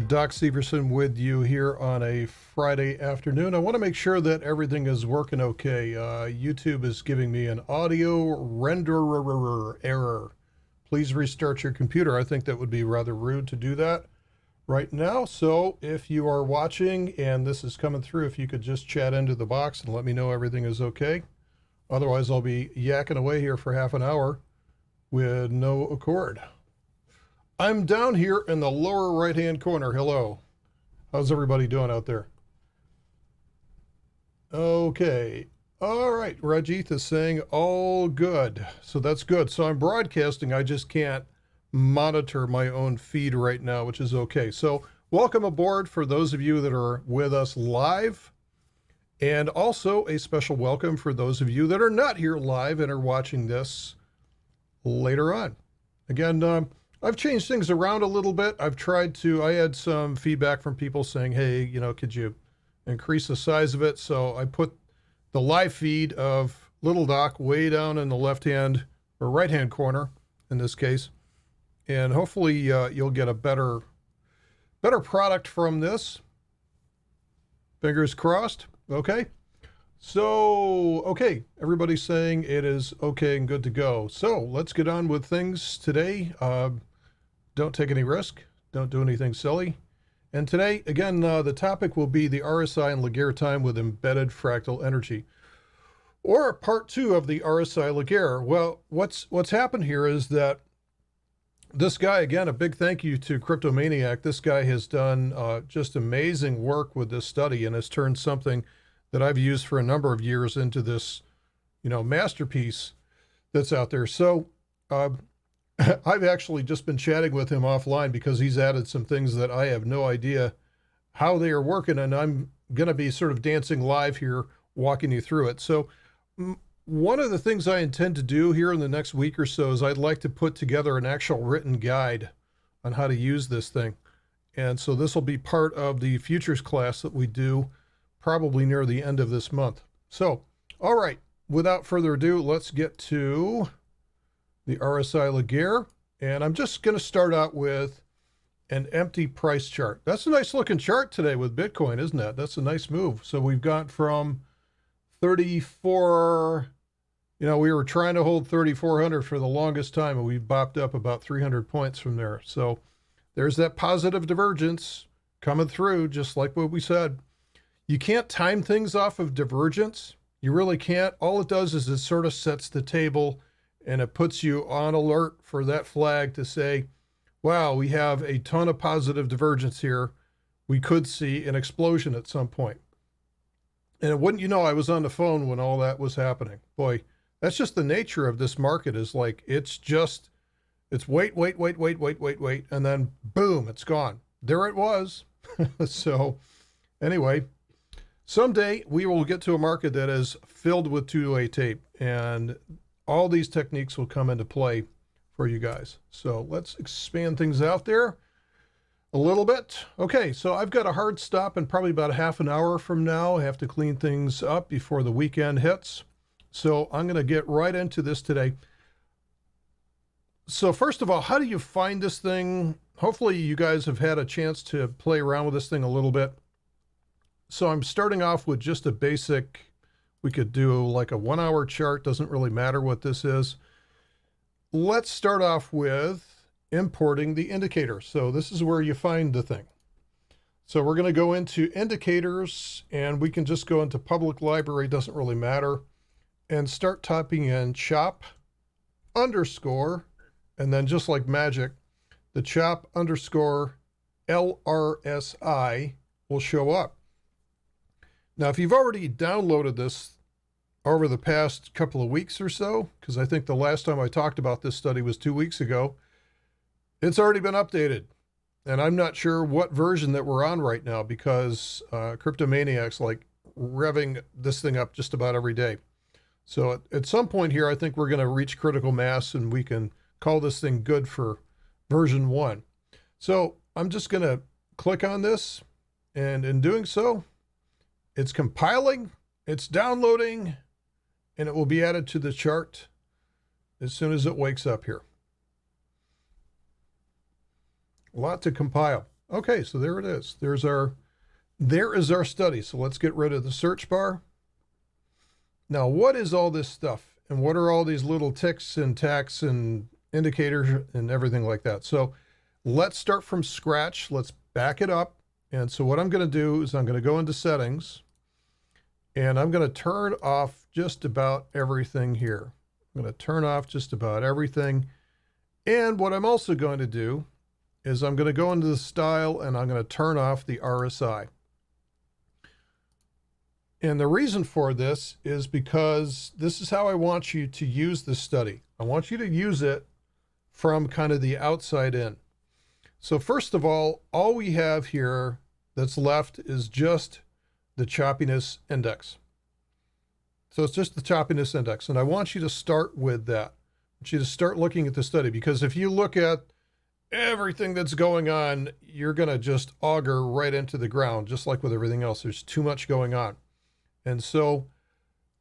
Doc Severson with you here on a Friday afternoon. I want to make sure that everything is working okay. YouTube is giving me an audio renderer error. Please restart your computer. I think that would be rather rude to do that right now. So if you are watching and this is coming through, if you could just chat into the box and let me know everything is okay. Otherwise, I'll be yakking away here for half an hour with no accord. I'm down here in the lower right-hand corner. Hello. How's everybody doing out there? Okay. All right. Rajith is saying all good. So that's good. So I'm broadcasting. I just can't monitor my own feed right now, which is okay. So welcome aboard for those of you that are with us live. And also a special welcome for those of you that are not here live and are watching this later on. Again, I've changed things around a little bit. I had some feedback from people saying, hey, could you increase the size of it? So I put the live feed of Little Doc way down in the left-hand or right-hand corner in this case. And hopefully you'll get a better product from this. Fingers crossed. Okay. So, okay, everybody's saying it is okay and good to go. So let's get on with things today. Don't take any risk. Don't do anything silly. And today, again, the topic will be the RSI and Laguerre time with embedded fractal energy, or part 2 of the RSI Laguerre. Well, what's happened here is that this guy, again, a big thank you to Cryptomaniac. This guy has done just amazing work with this study and has turned something that I've used for a number of years into this, masterpiece that's out there. So I've actually just been chatting with him offline because he's added some things that I have no idea how they are working, and I'm going to be sort of dancing live here, walking you through it. So one of the things I intend to do here in the next week or so is I'd like to put together an actual written guide on how to use this thing. And so this will be part of the futures class that we do probably near the end of this month. So, all right, without further ado, let's get to the RSI Laguerre. And I'm just going to start out with an empty price chart. That's a nice looking chart today with Bitcoin, isn't it? That's a nice move. So we've got from 34, we were trying to hold 3,400 for the longest time, and we've bopped up about 300 points from there. So there's that positive divergence coming through, just like what we said. You can't time things off of divergence. You really can't. All it does is it sort of sets the table and it puts you on alert for that flag to say, wow, we have a ton of positive divergence here. We could see an explosion at some point. And wouldn't you know, I was on the phone when all that was happening. Boy, that's just the nature of this market, is like, it's wait, and then boom, it's gone. There it was. So anyway, someday we will get to a market that is filled with two-way tape, and all these techniques will come into play for you guys. So let's expand things out there a little bit. Okay, so I've got a hard stop in probably about a half an hour from now. I have to clean things up before the weekend hits. So I'm going to get right into this today. So first of all, how do you find this thing? Hopefully you guys have had a chance to play around with this thing a little bit. So I'm starting off with just a basic, we could do like a 1 hour chart, doesn't really matter what this is. Let's start off with importing the indicator. So this is where you find the thing. So we're going to go into indicators, and we can just go into public library, doesn't really matter, and start typing in chop underscore, and then just like magic, the chop underscore LRSI will show up. Now, if you've already downloaded this over the past couple of weeks or so, because I think the last time I talked about this study was 2 weeks ago, it's already been updated. And I'm not sure what version that we're on right now, because Cryptomaniac's like revving this thing up just about every day. So at some point here, I think we're going to reach critical mass, and we can call this thing good for version 1. So I'm just going to click on this, and in doing so, it's compiling, it's downloading, and it will be added to the chart as soon as it wakes up here. A lot to compile. Okay, so there it is. There is our study. So let's get rid of the search bar. Now, what is all this stuff? And what are all these little ticks and tacks and indicators and everything like that? So let's start from scratch. Let's back it up. And so what I'm going to do is I'm going to go into settings and I'm going to turn off just about everything here. I'm going to turn off just about everything. And what I'm also going to do is I'm going to go into the style and I'm going to turn off the RSI. And the reason for this is because this is how I want you to use this study. I want you to use it from kind of the outside in. So first of all we have here that's left is just the choppiness index. So it's just the choppiness index. And I want you to start with that. I want you to start looking at the study, because if you look at everything that's going on, you're going to just auger right into the ground, just like with everything else. There's too much going on. And so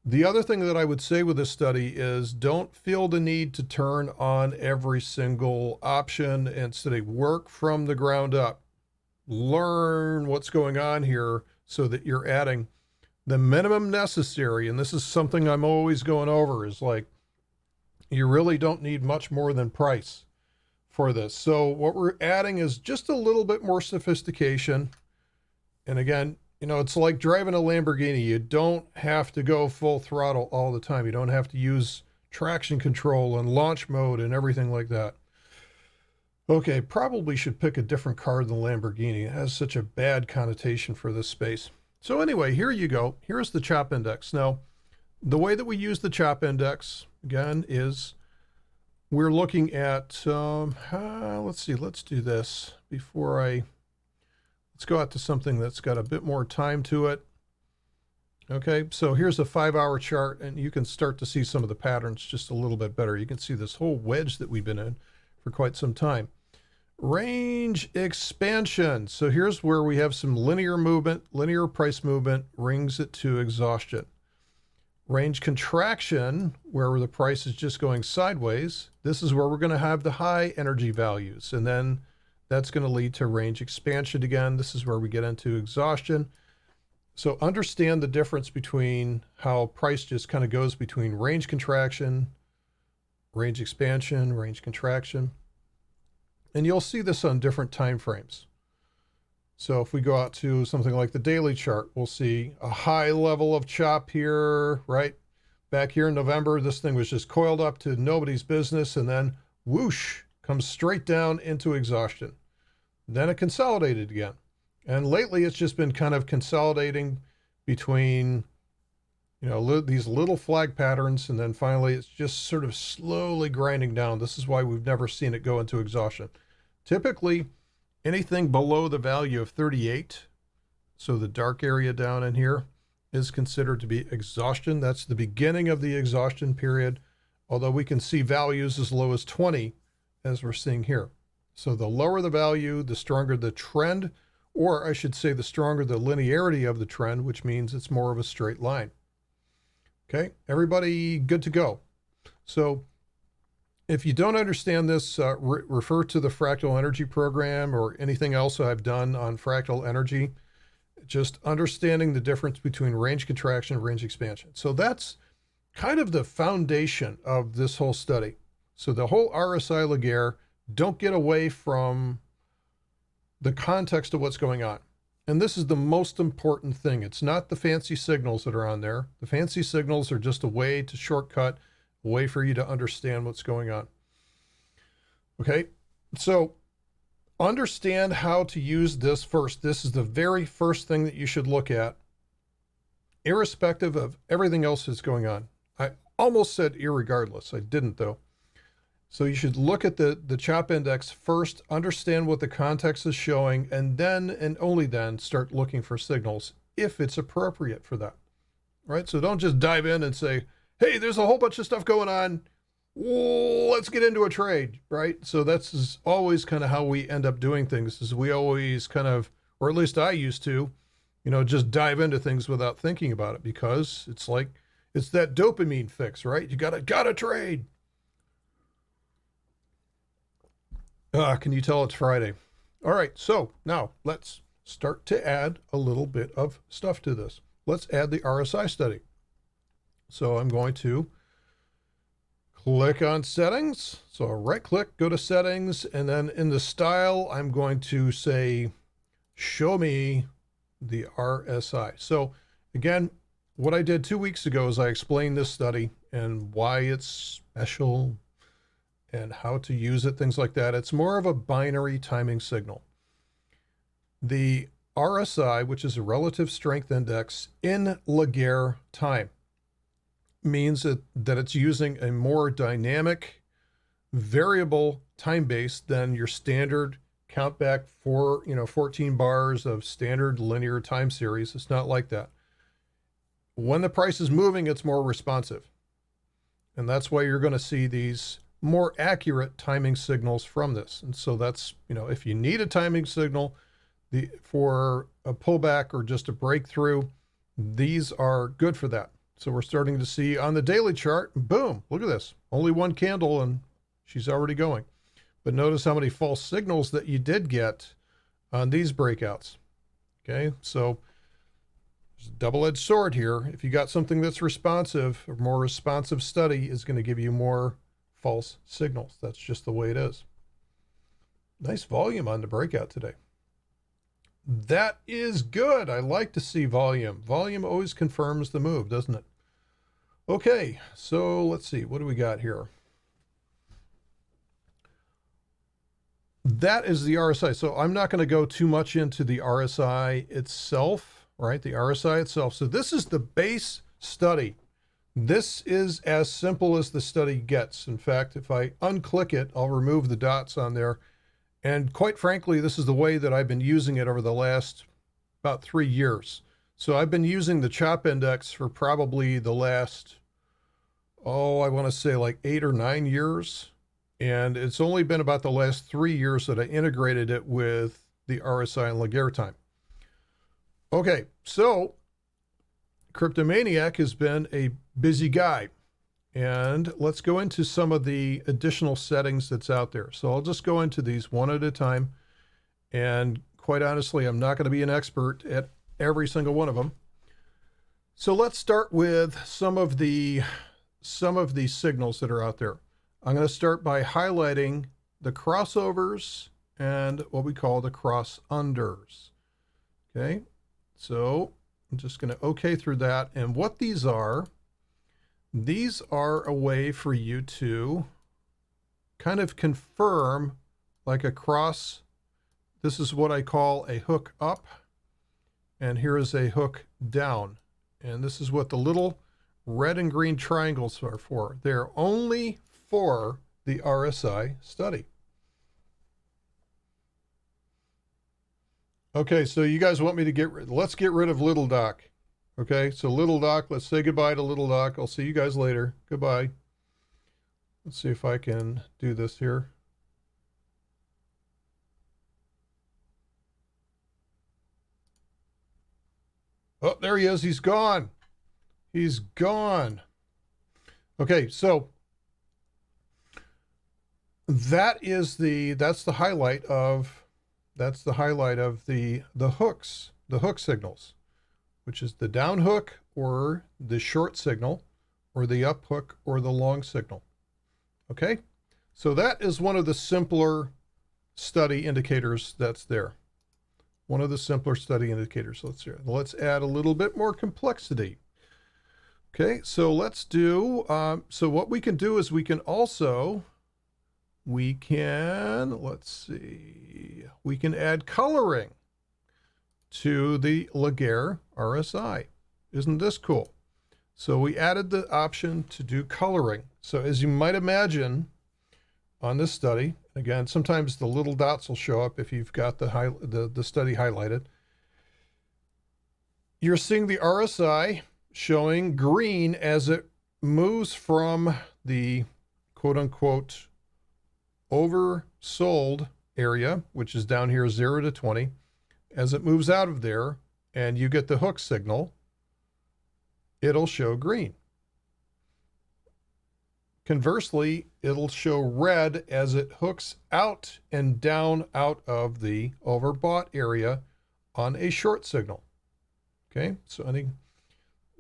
the other thing that I would say with this study is don't feel the need to turn on every single option and study. Work from the ground up. Learn what's going on here so that you're adding the minimum necessary. And this is something I'm always going over, is like, you really don't need much more than price for this. So what we're adding is just a little bit more sophistication. And again, you know, it's like driving a Lamborghini. You don't have to go full throttle all the time. You don't have to use traction control and launch mode and everything like that. Okay, probably should pick a different car than the Lamborghini. It has such a bad connotation for this space. So anyway, here you go. Here's the chop index. Now, the way that we use the chop index, again, is we're looking at, let's see, let's do this before let's go out to something that's got a bit more time to it. Okay, so here's a 5-hour chart, and you can start to see some of the patterns just a little bit better. You can see this whole wedge that we've been in for quite some time. Range expansion. So here's where we have some linear movement, linear price movement, brings it to exhaustion. Range contraction, where the price is just going sideways. This is where we're going to have the high energy values, and then that's going to lead to range expansion again. This is where we get into exhaustion. So understand the difference between how price just kind of goes between range contraction, range expansion, range contraction. And you'll see this on different time frames. So if we go out to something like the daily chart, we'll see a high level of chop here, right? Back here in November, this thing was just coiled up to nobody's business, and then whoosh, comes straight down into exhaustion. Then it consolidated again. And lately it's just been kind of consolidating between, you know, these little flag patterns, and then finally it's just sort of slowly grinding down. This is why we've never seen it go into exhaustion. Typically, anything below the value of 38, so the dark area down in here, is considered to be exhaustion. That's the beginning of the exhaustion period, although we can see values as low as 20, as we're seeing here. So the lower the value, the stronger the trend, or I should say the stronger the linearity of the trend, which means it's more of a straight line. Okay, everybody good to go. So if you don't understand this, refer to the Fractal Energy program or anything else I've done on fractal energy. Just understanding the difference between range contraction and range expansion. So that's kind of the foundation of this whole study. So the whole RSILg, don't get away from the context of what's going on. And this is the most important thing. It's not the fancy signals that are on there. The fancy signals are just a way to shortcut, a way for you to understand what's going on. Okay, so understand how to use this first. This is the very first thing that you should look at, irrespective of everything else that's going on. I almost said irregardless. I didn't, though. So you should look at the chop index first, understand what the context is showing, and then, and only then, start looking for signals if it's appropriate for that, right? So don't just dive in and say, hey, there's a whole bunch of stuff going on. Let's get into a trade, right? So that's always kind of how we end up doing things, is we always kind of, or at least I used to, you know, just dive into things without thinking about it, because it's like, it's that dopamine fix, right? You gotta trade. Can you tell it's Friday? All right, so now let's start to add a little bit of stuff to this. Let's add the RSI study. So I'm going to click on settings. So right click, go to settings, and then in the style, I'm going to say, show me the RSI. So again, what I did 2 weeks ago is I explained this study and why it's special and how to use it, things like that. It's more of a binary timing signal. The RSI, which is a relative strength index in Laguerre time, means that it's using a more dynamic variable time base than your standard count back for 14 bars of standard linear time series. It's not like that. When the price is moving, it's more responsive. And that's why you're going to see these more accurate timing signals from this. And so that's, if you need a timing signal for a pullback or just a breakthrough, these are good for that. So we're starting to see on the daily chart, boom, look at this. Only one candle and she's already going. But notice how many false signals that you did get on these breakouts. Okay, so there's a double-edged sword here. If you got something that's responsive, a more responsive study is going to give you more false signals. That's just the way it is. Nice volume on the breakout today. That is good. I like to see volume. Volume always confirms the move, doesn't it? Okay, so let's see. What do we got here? That is the RSI. So I'm not going to go too much into the RSI itself, right? The RSI itself. So this is the base study. This is as simple as the study gets. In fact, if I unclick it, I'll remove the dots on there. And quite frankly, this is the way that I've been using it over the last about 3 years. So I've been using the CHOP index for probably the last, I want to say like 8 or 9 years. And it's only been about the last 3 years that I integrated it with the RSI and Laguerre time. Okay, so Cryptomaniac has been a busy guy. And let's go into some of the additional settings that's out there. So I'll just go into these one at a time. And quite honestly, I'm not going to be an expert at every single one of them. So let's start with some of the signals that are out there. I'm going to start by highlighting the crossovers and what we call the cross unders. Okay, so I'm just going to OK through that. And what these are a way for you to kind of confirm like a cross. This is what I call a hook up, and here is a hook down. And this is what the little red and green triangles are for. They're only for the RSI study. Okay, so you guys want me to let's get rid of Little Doc. Okay, so Little Doc, let's say goodbye to Little Doc. I'll see you guys later. Goodbye. Let's see if I can do this here. Oh, there he is. He's gone. He's gone. Okay, so that's the highlight of the hooks, the hook signals, which is the down hook or the short signal or the up hook or the long signal. Okay, so that is one of the simpler study indicators that's there. One of the simpler study indicators. Let's add a little bit more complexity. Okay, so let's do, so what we can do is we can add coloring to the Laguerre RSI. Isn't this cool? So we added the option to do coloring. So as you might imagine on this study, again, sometimes the little dots will show up if you've got the study highlighted. You're seeing the RSI showing green as it moves from the quote unquote oversold area, which is down here 0 to 20. As it moves out of there and you get the hook signal, it'll show green. Conversely, it'll show red as it hooks out and down out of the overbought area on a short signal. Okay, so I think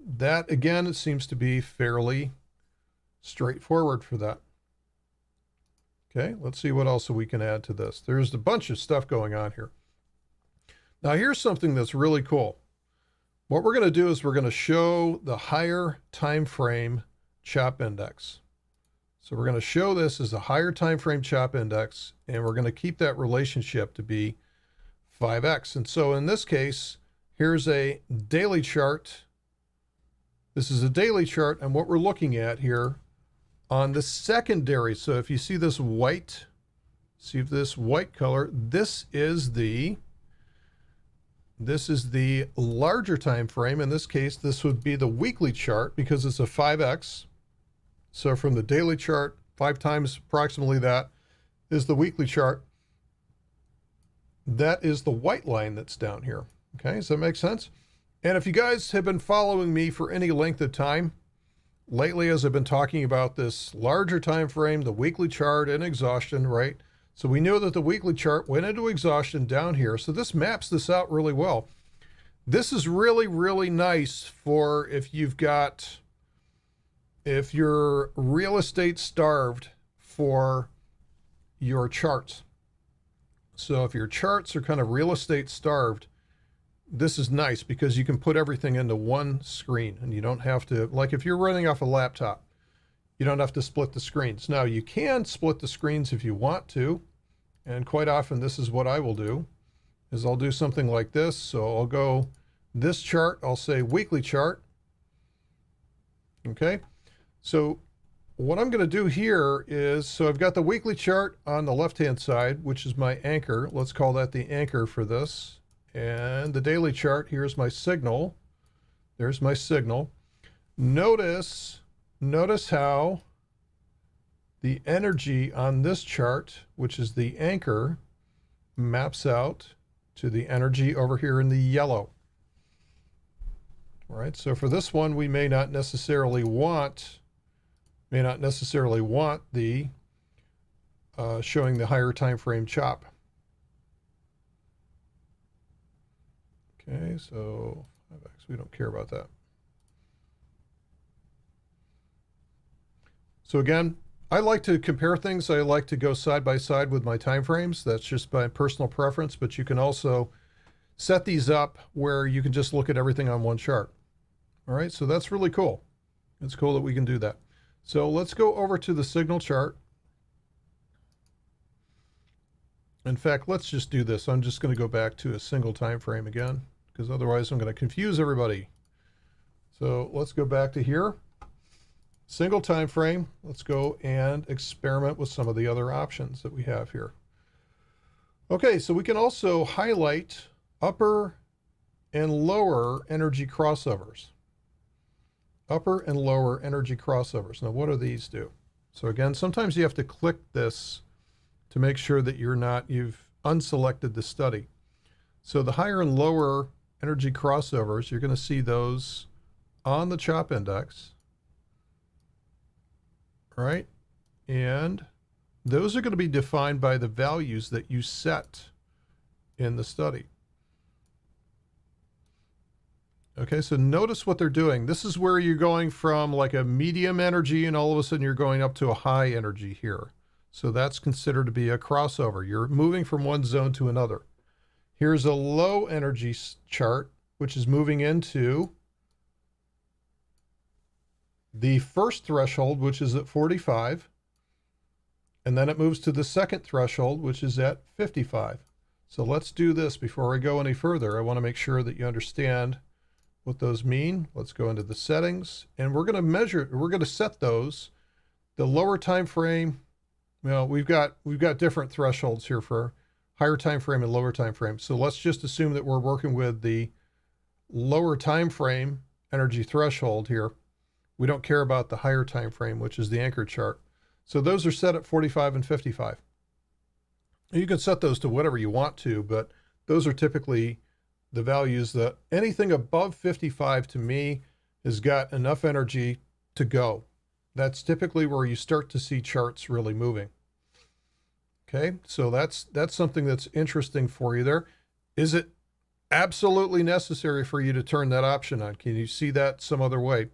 that, again, it seems to be fairly straightforward for that. Okay, let's see what else we can add to this. There's a bunch of stuff going on here. Now, here's something that's really cool. What we're going to do is we're going to show the higher time frame chop index. So we're going to show this as a higher time frame chop index, and we're going to keep that relationship to be 5x. And so in this case, here's a daily chart. This is a daily chart, and what we're looking at here on the secondary. So if you see this white, color, this is the larger time frame. In this case, this would be the weekly chart because it's a 5x. So from the daily chart, 5 times approximately that is the weekly chart. That is the white line that's down here. Okay, does that make sense? And if you guys have been following me for any length of time, lately as I've been talking about this larger time frame, the weekly chart and exhaustion, right? So we know that the weekly chart went into exhaustion down here. So this maps this out really well. This is really, really nice for if you're real estate starved for your charts. So if your charts are kind of real estate starved, this is nice because you can put everything into one screen and you don't have to, like if you're running off a laptop, you don't have to split the screens. Now you can split the screens if you want to. And quite often this is what I will do, is I'll do something like this. So I'll go this chart, I'll say weekly chart. Okay. So what I'm going to do here is, so I've got the weekly chart on the left-hand side, which is my anchor. Let's call that the anchor for this. And the daily chart, here's my signal. There's my signal. Notice how the energy on this chart, which is the anchor, maps out to the energy over here in the yellow. All right, so for this one, we may not necessarily want the showing the higher time frame chop. Okay, so 5x, we don't care about that. So again, I like to compare things. I like to go side by side with my time frames. That's just my personal preference, but you can also set these up where you can just look at everything on one chart. All right, so that's really cool. It's cool that we can do that. So let's go over to the signal chart. In fact, let's just do this. I'm just going to go back to a single time frame again, because otherwise I'm going to confuse everybody. So let's go back to here. Single time frame. Let's go and experiment with some of the other options that we have here. Okay, so we can also highlight upper and lower energy crossovers. Upper and lower energy crossovers. Now, what do these do? So again, sometimes you have to click this to make sure that you've unselected the study. So the higher and lower energy crossovers, you're going to see those on the chop index. Right? And those are going to be defined by the values that you set in the study. Okay, so notice what they're doing. This is where you're going from like a medium energy and all of a sudden you're going up to a high energy here. So that's considered to be a crossover. You're moving from one zone to another. Here's a low energy chart, which is moving into the first threshold, which is at 45, and then it moves to the second threshold, which is at 55. So let's do this before I go any further. I want to make sure that you understand what those mean. Let's go into the settings, and we're going to set those. The lower time frame, well, we've got different thresholds here for higher time frame and lower time frame. So let's just assume that we're working with the lower time frame energy threshold here. We don't care about the higher time frame, which is the anchor chart. So those are set at 45 and 55. You can set those to whatever you want to, but those are typically the values that anything above 55 to me has got enough energy to go. That's typically where you start to see charts really moving. Okay, so that's something that's interesting for you there. Is it absolutely necessary for you to turn that option on? Can you see that some other way?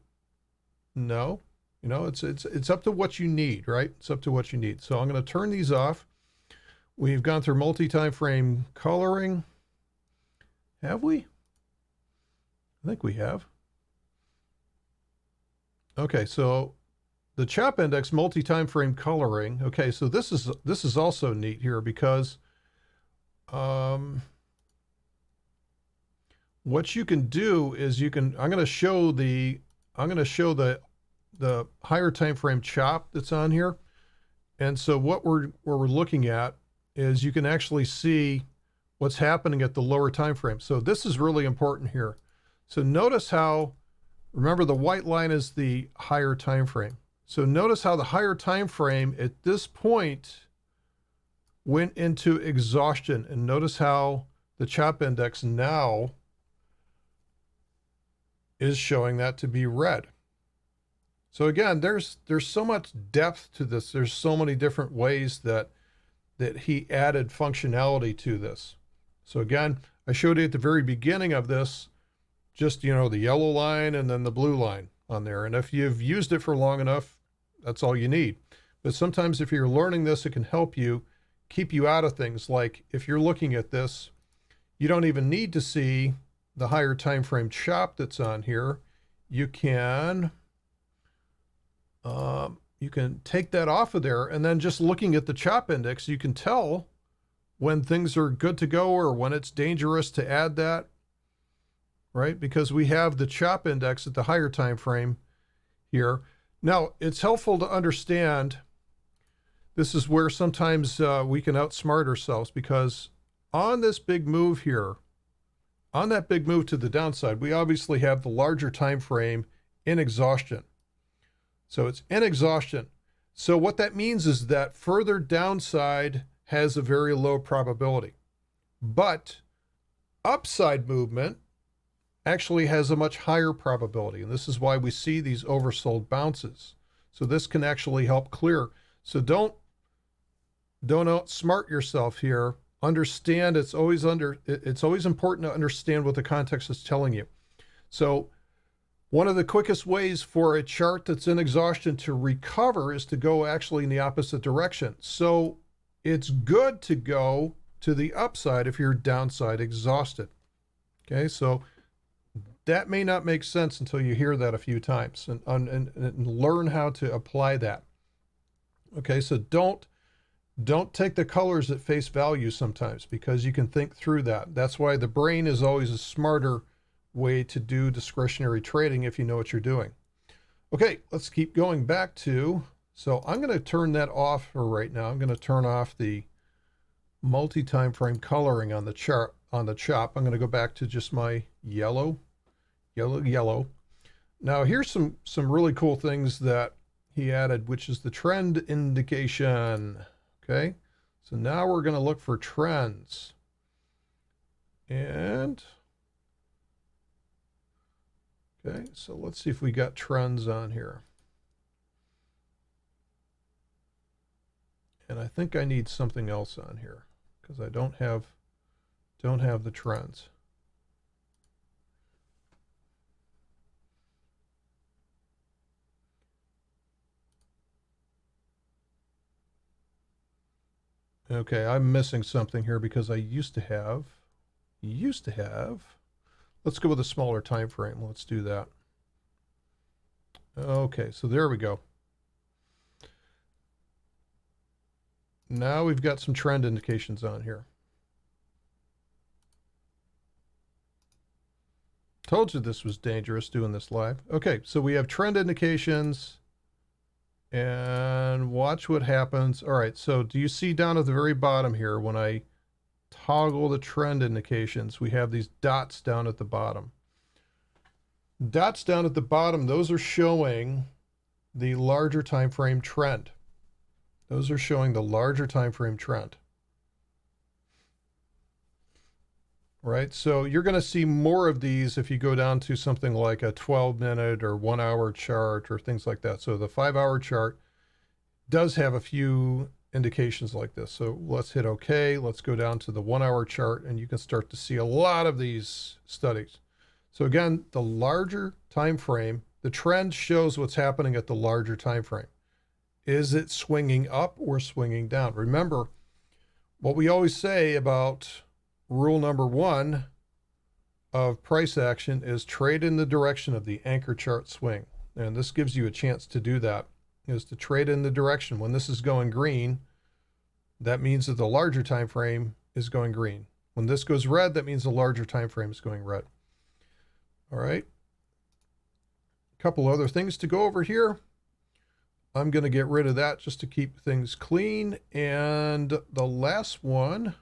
No. You know, it's up to what you need, right? It's up to what you need. So I'm going to turn these off. We've gone through multi-time frame coloring. Have we? I think we have. Okay, so the chop index multi-time frame coloring. Okay, so this is also neat here because what you can do is I'm going to show the higher time frame chop that's on here. And so what we're looking at is you can actually see what's happening at the lower time frame. So this is really important here. So notice how, remember the white line is the higher time frame. So notice how the higher time frame at this point went into exhaustion, and notice how the chop index now is showing that to be red. So again, there's so much depth to this. There's so many different ways that he added functionality to this. So again, I showed you at the very beginning of this, just, you know, the yellow line and then the blue line on there. And if you've used it for long enough, that's all you need. But sometimes if you're learning this, it can help you keep you out of things. Like if you're looking at this, you don't even need to see the higher time frame chop that's on here. You can take that off of there, and then just looking at the chop index, you can tell when things are good to go or when it's dangerous to add that, right? Because we have the chop index at the higher time frame here. Now, it's helpful to understand, this is where sometimes we can outsmart ourselves, because on this big move here, on that big move to the downside, we obviously have the larger time frame in exhaustion. So it's in exhaustion. So what that means is that further downside has a very low probability, but upside movement actually has a much higher probability. And this is why we see these oversold bounces. So this can actually help clear. So don't outsmart yourself here. Understand it's always important to understand what the context is telling you. So one of the quickest ways for a chart that's in exhaustion to recover is to go actually in the opposite direction. So it's good to go to the upside if you're downside exhausted. Okay, so that may not make sense until you hear that a few times and learn how to apply that. Okay, so don't take the colors at face value sometimes, because you can think through that. That's why the brain is always a smarter way to do discretionary trading if you know what you're doing. Okay, let's keep going back to, so I'm going to turn that off for right now. I'm going to turn off the multi-time frame coloring on the chart, on the chop. I'm going to go back to just my yellow. Now here's some really cool things that he added, which is the trend indication. Okay, so now we're going to look for trends. And okay, so let's see if we got trends on here. And I think I need something else on here because I don't have the trends. Okay, I'm missing something here because I used to have, let's go with a smaller time frame. Let's do that. Okay, so there we go. Now we've got some trend indications on here. Told you this was dangerous doing this live. Okay, so we have trend indications. And watch what happens. All right, so do you see down at the very bottom here, when I toggle the trend indications, we have these dots down at the bottom. Dots down at the bottom, those are showing the larger time frame trend. Those are showing the larger time frame trend. right? So you're going to see more of these if you go down to something like a 12-minute or 1-hour chart or things like that. So the 5-hour chart does have a few indications like this. So let's hit OK. Let's go down to the 1-hour chart, and you can start to see a lot of these studies. So again, the larger time frame, the trend shows what's happening at the larger time frame. Is it swinging up or swinging down? Remember, what we always say about rule number 1 of price action is trade in the direction of the anchor chart swing. And this gives you a chance to do that, is to trade in the direction. When this is going green, that means that the larger time frame is going green. When this goes red, that means the larger time frame is going red. All right. A couple other things to go over here. I'm going to get rid of that just to keep things clean. And the last one,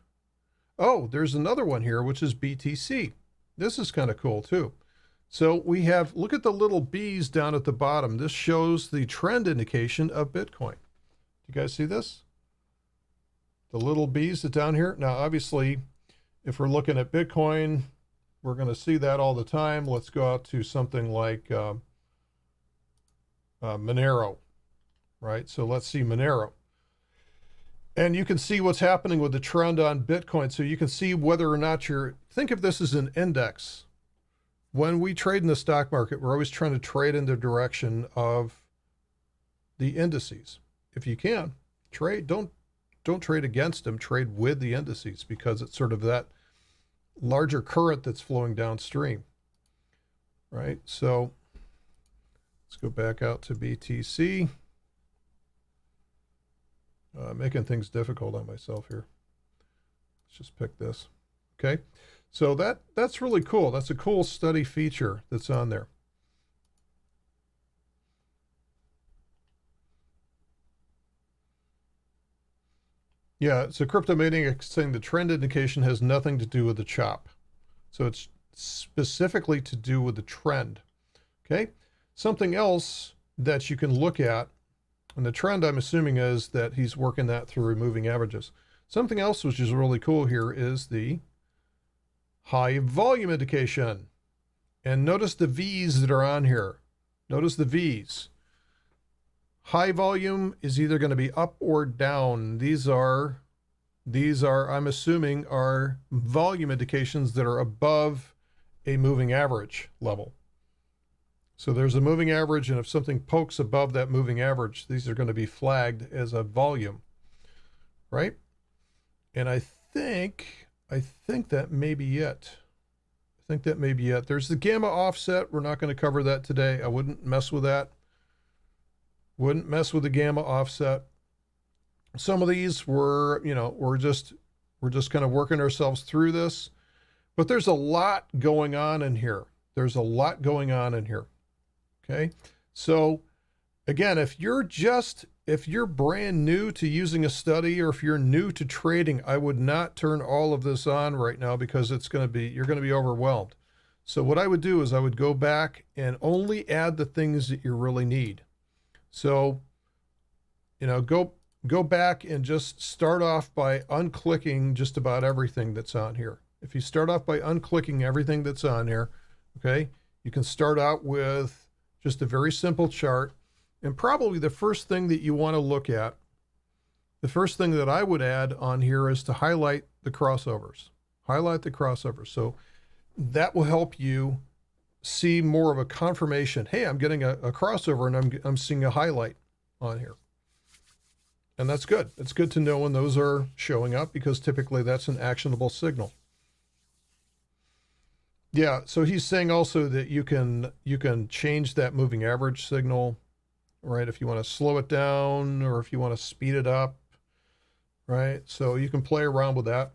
oh, there's another one here, which is BTC. This is kind of cool too. So we have, look at the little B's down at the bottom. This shows the trend indication of Bitcoin. Do you guys see this? The little B's that down here. Now, obviously, if we're looking at Bitcoin, we're going to see that all the time. Let's go out to something like Monero, right? So let's see Monero. And you can see what's happening with the trend on Bitcoin. So you can see whether or not think of this as an index. When we trade in the stock market, we're always trying to trade in the direction of the indices. If you can, trade, don't trade against them, trade with the indices, because it's sort of that larger current that's flowing downstream, right? So let's go back out to BTC. Making things difficult on myself here. Let's just pick this. Okay, so that's really cool. That's a cool study feature that's on there. Yeah, so Crypto Maniac saying the trend indication has nothing to do with the chop. So it's specifically to do with the trend. Okay, something else that you can look at, and the trend I'm assuming is that he's working that through removing averages. Something else which is really cool here is the high volume indication. And notice the V's that are on here. Notice the V's. High volume is either going to be up or down. These are, I'm assuming, are volume indications that are above a moving average level. So there's a moving average, and if something pokes above that moving average, these are going to be flagged as a volume, right? And I think that may be it. I think that may be it. There's the gamma offset. We're not going to cover that today. I wouldn't mess with that. Wouldn't mess with the gamma offset. Some of these were, we're just kind of working ourselves through this, but there's a lot going on in here. There's a lot going on in here. Okay. So again, if you're brand new to using a study, or if you're new to trading, I would not turn all of this on right now, because you're going to be overwhelmed. So what I would do is I would go back and only add the things that you really need. So, go back and just start off by unclicking just about everything that's on here. If you start off by unclicking everything that's on here, okay, you can start out with just a very simple chart. And probably the first thing that you want to look at, the first thing that I would add on here is to highlight the crossovers. Highlight the crossovers. So that will help you see more of a confirmation. Hey, I'm getting a crossover, and I'm seeing a highlight on here. And that's good. It's good to know when those are showing up, because typically that's an actionable signal. Yeah, so he's saying also that you can change that moving average signal, right? If you want to slow it down or if you want to speed it up, right? So you can play around with that.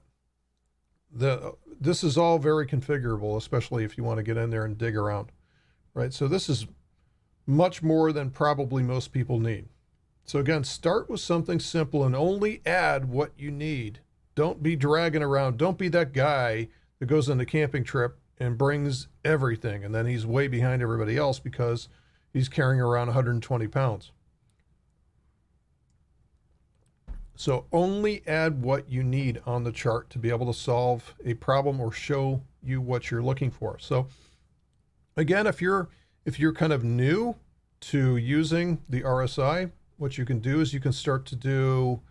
This is all very configurable, especially if you want to get in there and dig around, right? So this is much more than probably most people need. So again, start with something simple and only add what you need. Don't be dragging around. Don't be that guy that goes on the camping trip and brings everything, and then he's way behind everybody else because he's carrying around 120 pounds. So only add what you need on the chart to be able to solve a problem or show you what you're looking for. So again, if you're kind of new to using the RSI, what you can do is you can start to do,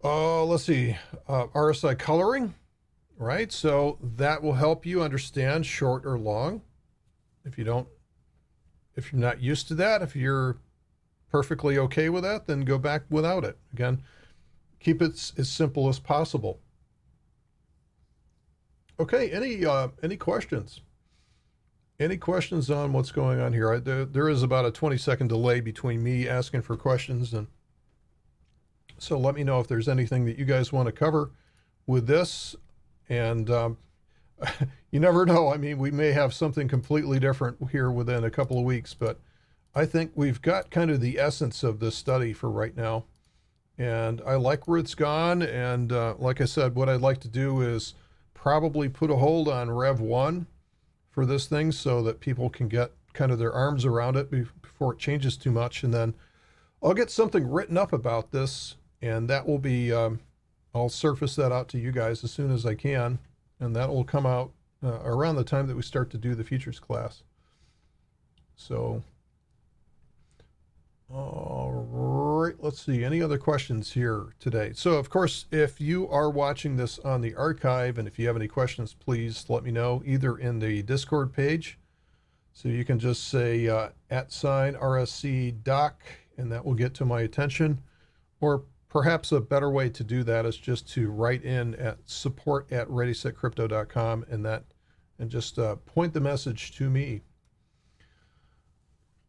let's see, RSI coloring, right? So that will help you understand short or long. If you're not used to that, if you're perfectly okay with that, then go back without it. Again, keep it as simple as possible. Okay, any questions? Any questions on what's going on here? There is about a 20-second delay between me asking for questions, and so let me know if there's anything that you guys want to cover with this. And you never know. I mean, we may have something completely different here within a couple of weeks, but I think we've got kind of the essence of this study for right now. And I like where it's gone. And like I said, what I'd like to do is probably put a hold on Rev 1 for this thing so that people can get kind of their arms around it before it changes too much. And then I'll get something written up about this, and that will be, I'll surface that out to you guys as soon as I can. And that will come out around the time that we start to do the futures class. So, all right, let's see, any other questions here today? So of course, if you are watching this on the archive, and if you have any questions, please let me know either in the Discord page. So you can just say @RSC doc, and that will get to my attention. Or perhaps a better way to do that is just to write in at support@ReadySetCrypto.com, and just point the message to me.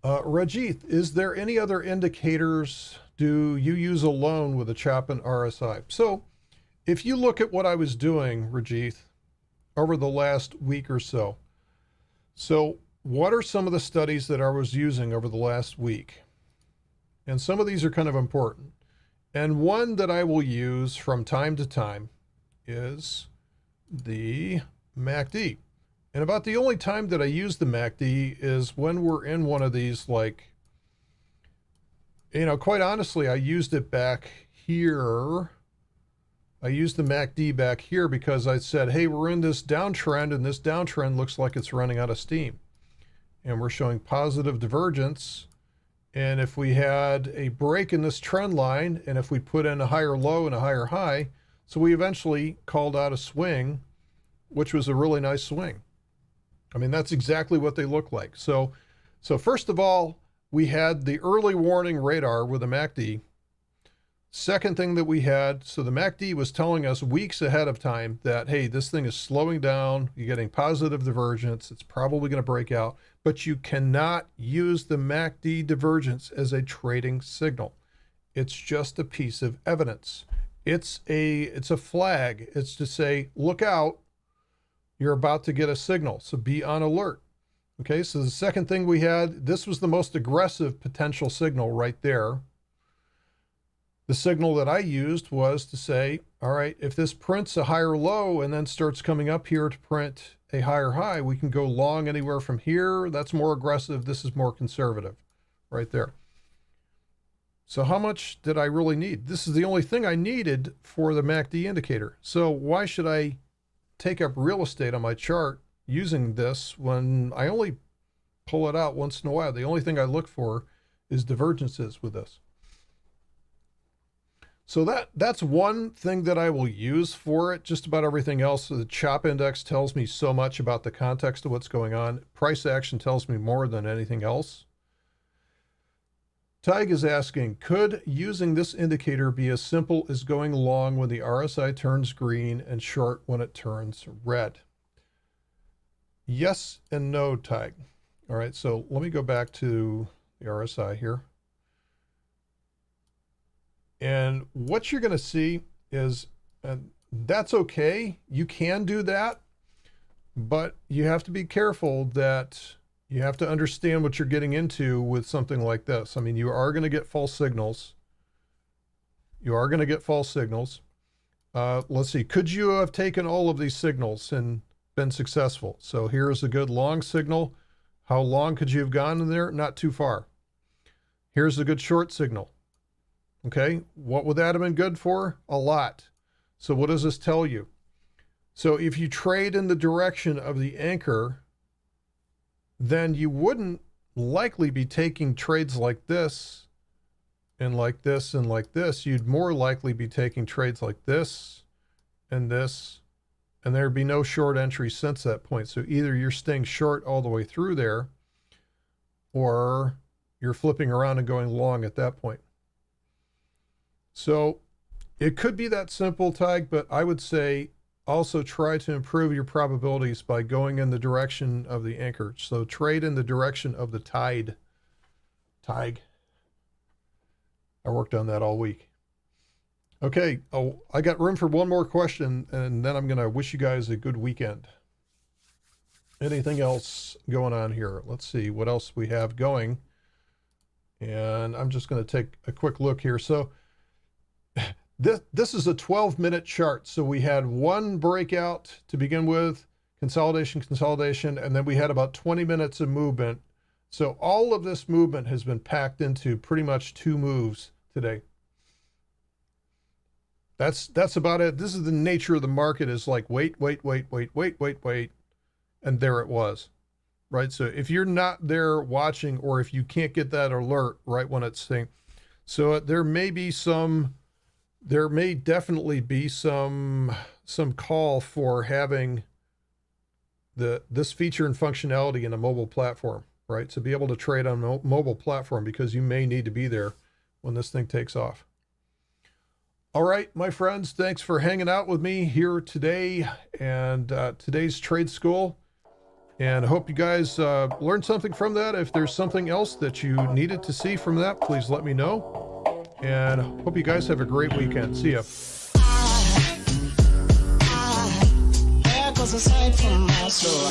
Rajith, is there any other indicators do you use alone with a Chapin RSI? So if you look at what I was doing, Rajith, over the last week or so, what are some of the studies that I was using over the last week? And some of these are kind of important. And one that I will use from time to time is the MACD. And about the only time that I use the MACD is when we're in one of these, like, quite honestly, I used it back here. I used the MACD back here because I said, hey, we're in this downtrend, and this downtrend looks like it's running out of steam. And we're showing positive divergence. And if we had a break in this trend line, and if we put in a higher low and a higher high, so we eventually called out a swing, which was a really nice swing. I mean, that's exactly what they look like. So first of all, we had the early warning radar with the MACD. Second thing that we had, so the MACD was telling us weeks ahead of time that, hey, this thing is slowing down, you're getting positive divergence, it's probably going to break out, but you cannot use the MACD divergence as a trading signal. It's just a piece of evidence. It's a flag. It's to say, look out, you're about to get a signal, so be on alert. Okay, so the second thing we had, this was the most aggressive potential signal right there. The signal that I used was to say, all right, if this prints a higher low and then starts coming up here to print a higher high, we can go long anywhere from here. That's more aggressive. This is more conservative right there. So how much did I really need? This is the only thing I needed for the MACD indicator. So why should I take up real estate on my chart using this when I only pull it out once in a while? The only thing I look for is divergences with this. So that's one thing that I will use for it. Just about everything else, the CHOP index tells me so much about the context of what's going on. Price action tells me more than anything else. Tig is asking, could using this indicator be as simple as going long when the RSI turns green and short when it turns red? Yes and no, Tig. All right, so let me go back to the RSI here. And what you're going to see is, that's okay. You can do that, but you have to be careful that you have to understand what you're getting into with something like this. I mean, you are going to get false signals. You are going to get false signals. Let's see. Could you have taken all of these signals and been successful? So here's a good long signal. How long could you have gone in there? Not too far. Here's a good short signal. Okay, what would that have been good for? A lot. So what does this tell you? So if you trade in the direction of the anchor, then you wouldn't likely be taking trades like this and like this and like this. You'd more likely be taking trades like this and this, and there'd be no short entry since that point. So either you're staying short all the way through there, or you're flipping around and going long at that point. So it could be that simple, Tig, but I would say also try to improve your probabilities by going in the direction of the anchor. So trade in the direction of the tide. Tig. I worked on that all week. Okay, oh, I got room for one more question, and then I'm going to wish you guys a good weekend. Anything else going on here? Let's see what else we have going. And I'm just going to take a quick look here. So this is a 12-minute chart. So we had one breakout to begin with, consolidation, and then we had about 20 minutes of movement. So all of this movement has been packed into pretty much 2 moves today. That's about it. This is the nature of the market, is like wait, and there it was, right? So if you're not there watching, or if you can't get that alert right when it's saying, so there may definitely be some call for having this feature and functionality in a mobile platform, right? To be able to trade on a mobile platform, because you may need to be there when this thing takes off. All right, my friends, thanks for hanging out with me here today and today's trade school. And I hope you guys learned something from that. If there's something else that you needed to see from that, please let me know. And hope you guys have a great weekend. See ya. There goes a sight from my soul.